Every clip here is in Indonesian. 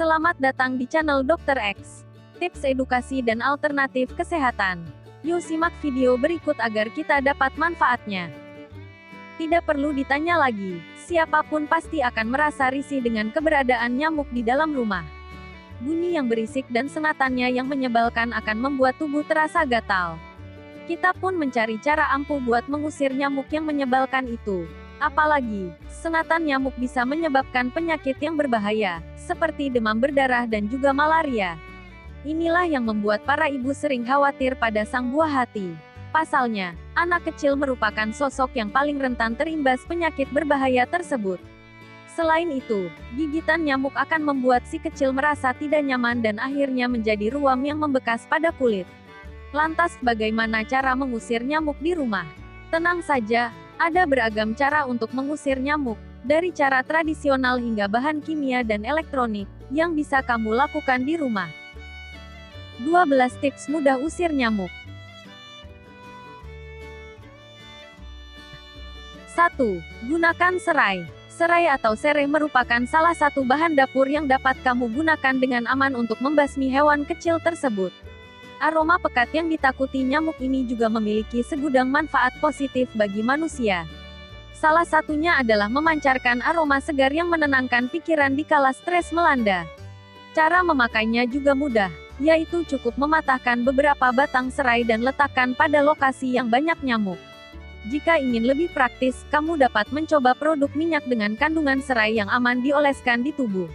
Selamat datang di channel Dr. X. Tips edukasi dan alternatif kesehatan. Yuk simak video berikut agar kita dapat manfaatnya. Tidak perlu ditanya lagi, siapapun pasti akan merasa risih dengan keberadaan nyamuk di dalam rumah. Bunyi yang berisik dan senatannya yang menyebalkan akan membuat tubuh terasa gatal. Kita pun mencari cara ampuh buat mengusir nyamuk yang menyebalkan itu. Apalagi, senatan nyamuk bisa menyebabkan penyakit yang berbahaya, seperti demam berdarah dan juga malaria. Inilah yang membuat para ibu sering khawatir pada sang buah hati. Pasalnya, anak kecil merupakan sosok yang paling rentan terimbas penyakit berbahaya tersebut. Selain itu, gigitan nyamuk akan membuat si kecil merasa tidak nyaman dan akhirnya menjadi ruam yang membekas pada kulit. Lantas bagaimana cara mengusir nyamuk di rumah? Tenang saja, ada beragam cara untuk mengusir nyamuk, dari cara tradisional hingga bahan kimia dan elektronik, yang bisa kamu lakukan di rumah. 12 tips mudah usir nyamuk. 1. Gunakan serai. Serai atau sereh merupakan salah satu bahan dapur yang dapat kamu gunakan dengan aman untuk membasmi hewan kecil tersebut. Aroma pekat yang ditakuti nyamuk ini juga memiliki segudang manfaat positif bagi manusia. Salah satunya adalah memancarkan aroma segar yang menenangkan pikiran dikala stres melanda. Cara memakainya juga mudah, yaitu cukup mematahkan beberapa batang serai dan letakkan pada lokasi yang banyak nyamuk. Jika ingin lebih praktis, kamu dapat mencoba produk minyak dengan kandungan serai yang aman dioleskan di tubuh.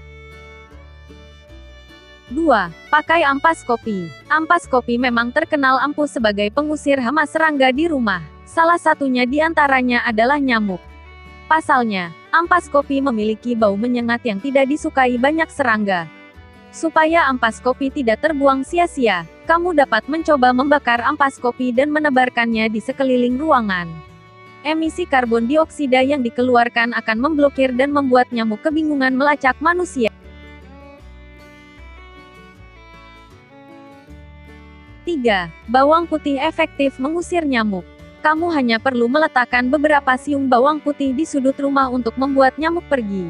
2. Pakai ampas kopi. Ampas kopi memang terkenal ampuh sebagai pengusir hama serangga di rumah. Salah satunya di antaranya adalah nyamuk. Pasalnya, ampas kopi memiliki bau menyengat yang tidak disukai banyak serangga. Supaya ampas kopi tidak terbuang sia-sia, kamu dapat mencoba membakar ampas kopi dan menebarkannya di sekeliling ruangan. Emisi karbon dioksida yang dikeluarkan akan memblokir dan membuat nyamuk kebingungan melacak manusia. 3. Bawang putih efektif mengusir nyamuk. Kamu hanya perlu meletakkan beberapa siung bawang putih di sudut rumah untuk membuat nyamuk pergi.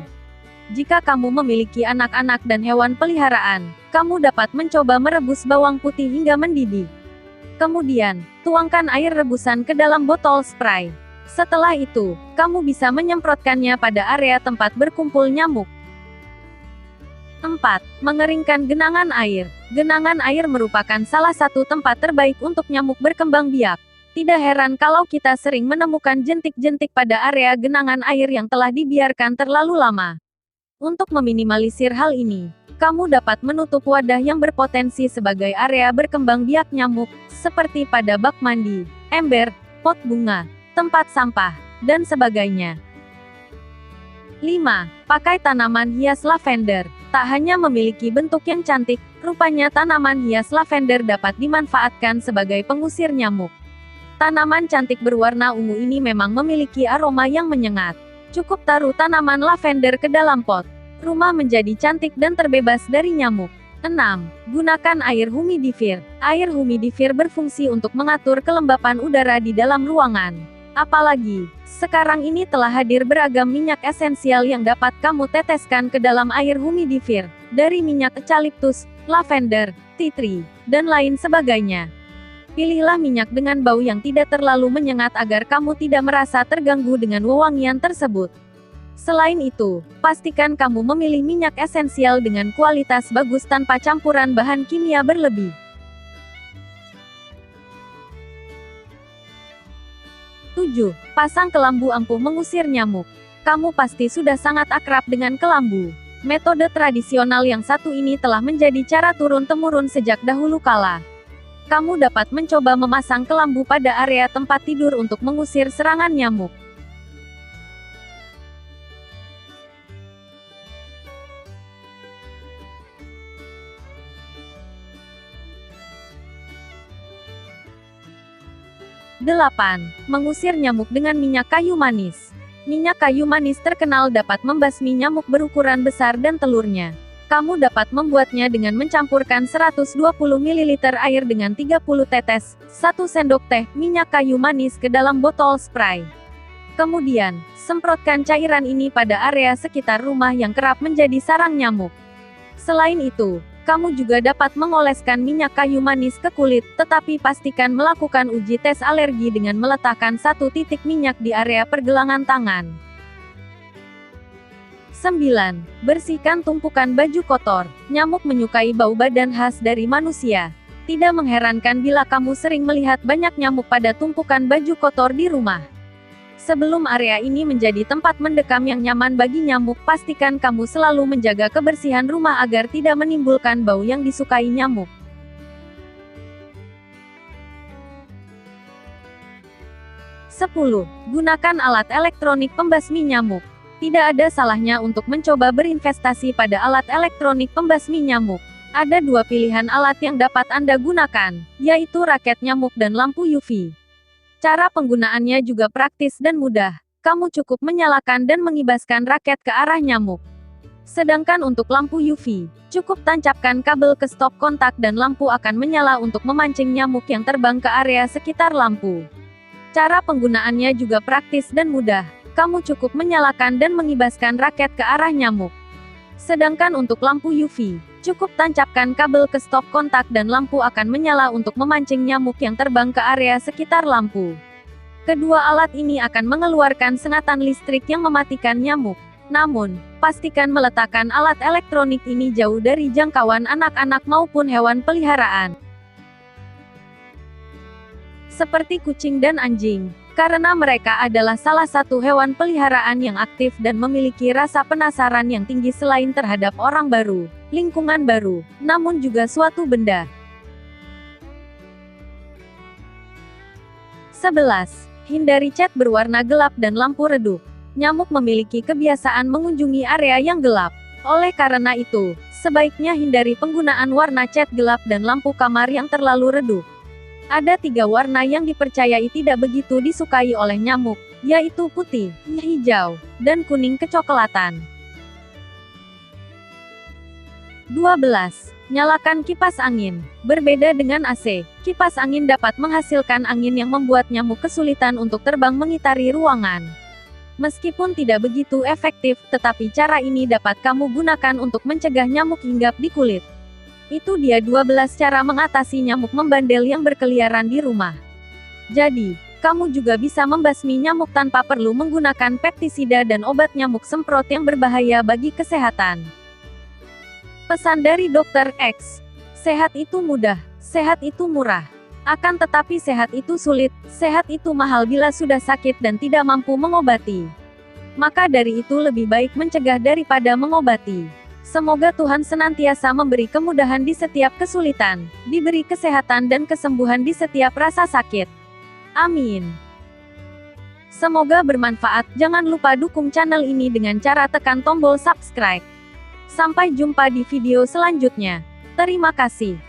Jika kamu memiliki anak-anak dan hewan peliharaan, kamu dapat mencoba merebus bawang putih hingga mendidih. Kemudian, tuangkan air rebusan ke dalam botol spray. Setelah itu, kamu bisa menyemprotkannya pada area tempat berkumpul nyamuk. 4. Mengeringkan genangan air. Genangan air merupakan salah satu tempat terbaik untuk nyamuk berkembang biak. Tidak heran kalau kita sering menemukan jentik-jentik pada area genangan air yang telah dibiarkan terlalu lama. Untuk meminimalisir hal ini, kamu dapat menutup wadah yang berpotensi sebagai area berkembang biak nyamuk, seperti pada bak mandi, ember, pot bunga, tempat sampah, dan sebagainya. 5. Pakai tanaman hias lavender. Tak hanya memiliki bentuk yang cantik, rupanya tanaman hias lavender dapat dimanfaatkan sebagai pengusir nyamuk. Tanaman cantik berwarna ungu ini memang memiliki aroma yang menyengat. Cukup taruh tanaman lavender ke dalam pot. Rumah menjadi cantik dan terbebas dari nyamuk. 6. Gunakan air humidifier. Air humidifier berfungsi untuk mengatur kelembapan udara di dalam ruangan. Apalagi, sekarang ini telah hadir beragam minyak esensial yang dapat kamu teteskan ke dalam air humidifier, dari minyak eukaliptus, lavender, tea tree, dan lain sebagainya. Pilihlah minyak dengan bau yang tidak terlalu menyengat agar kamu tidak merasa terganggu dengan wewangian tersebut. Selain itu, pastikan kamu memilih minyak esensial dengan kualitas bagus tanpa campuran bahan kimia berlebih. 7. Pasang kelambu ampuh mengusir nyamuk. Kamu pasti sudah sangat akrab dengan kelambu. Metode tradisional yang satu ini telah menjadi cara turun-temurun sejak dahulu kala. Kamu dapat mencoba memasang kelambu pada area tempat tidur untuk mengusir serangan nyamuk. Delapan. Mengusir nyamuk dengan minyak kayu manis. Minyak kayu manis terkenal dapat membasmi nyamuk berukuran besar dan telurnya. Kamu dapat membuatnya dengan mencampurkan 120 ml air dengan 30 tetes, 1 sendok teh, minyak kayu manis ke dalam botol spray. Kemudian, semprotkan cairan ini pada area sekitar rumah yang kerap menjadi sarang nyamuk. Selain itu, kamu juga dapat mengoleskan minyak kayu manis ke kulit, tetapi pastikan melakukan uji tes alergi dengan meletakkan 1 titik minyak di area pergelangan tangan. 9. Bersihkan tumpukan baju kotor. Nyamuk menyukai bau badan khas dari manusia. Tidak mengherankan bila kamu sering melihat banyak nyamuk pada tumpukan baju kotor di rumah. Sebelum area ini menjadi tempat mendekam yang nyaman bagi nyamuk, pastikan kamu selalu menjaga kebersihan rumah agar tidak menimbulkan bau yang disukai nyamuk. 10. Gunakan alat elektronik pembasmi nyamuk. Tidak ada salahnya untuk mencoba berinvestasi pada alat elektronik pembasmi nyamuk. Ada 2 pilihan alat yang dapat Anda gunakan, yaitu raket nyamuk dan lampu UV. Cara penggunaannya juga praktis dan mudah. Kamu cukup menyalakan dan mengibaskan raket ke arah nyamuk. Sedangkan untuk lampu UV, cukup tancapkan kabel ke stop kontak dan lampu akan menyala untuk memancing nyamuk yang terbang ke area sekitar lampu. Cara penggunaannya juga praktis dan mudah. Kamu cukup menyalakan dan mengibaskan raket ke arah nyamuk. Sedangkan untuk lampu UV, cukup tancapkan kabel ke stop kontak dan lampu akan menyala untuk memancing nyamuk yang terbang ke area sekitar lampu. Kedua alat ini akan mengeluarkan sengatan listrik yang mematikan nyamuk. Namun, pastikan meletakkan alat elektronik ini jauh dari jangkauan anak-anak maupun hewan peliharaan. Seperti kucing dan anjing. Karena mereka adalah salah satu hewan peliharaan yang aktif dan memiliki rasa penasaran yang tinggi selain terhadap orang baru, lingkungan baru, namun juga suatu benda. 11. Hindari cat berwarna gelap dan lampu redup. Nyamuk memiliki kebiasaan mengunjungi area yang gelap. Oleh karena itu, sebaiknya hindari penggunaan warna cat gelap dan lampu kamar yang terlalu redup. Ada 3 warna yang dipercayai tidak begitu disukai oleh nyamuk, yaitu putih, hijau, dan kuning kecoklatan. 12. Nyalakan kipas angin. Berbeda dengan AC, kipas angin dapat menghasilkan angin yang membuat nyamuk kesulitan untuk terbang mengitari ruangan. Meskipun tidak begitu efektif, tetapi cara ini dapat kamu gunakan untuk mencegah nyamuk hinggap di kulit. Itu dia 12 cara mengatasi nyamuk membandel yang berkeliaran di rumah. Jadi, kamu juga bisa membasmi nyamuk tanpa perlu menggunakan pestisida dan obat nyamuk semprot yang berbahaya bagi kesehatan. Pesan dari Dr. X. Sehat itu mudah, sehat itu murah. Akan tetapi sehat itu sulit, sehat itu mahal bila sudah sakit dan tidak mampu mengobati. Maka dari itu lebih baik mencegah daripada mengobati. Semoga Tuhan senantiasa memberi kemudahan di setiap kesulitan, diberi kesehatan dan kesembuhan di setiap rasa sakit. Amin. Semoga bermanfaat. Jangan lupa dukung channel ini dengan cara tekan tombol subscribe. Sampai jumpa di video selanjutnya. Terima kasih.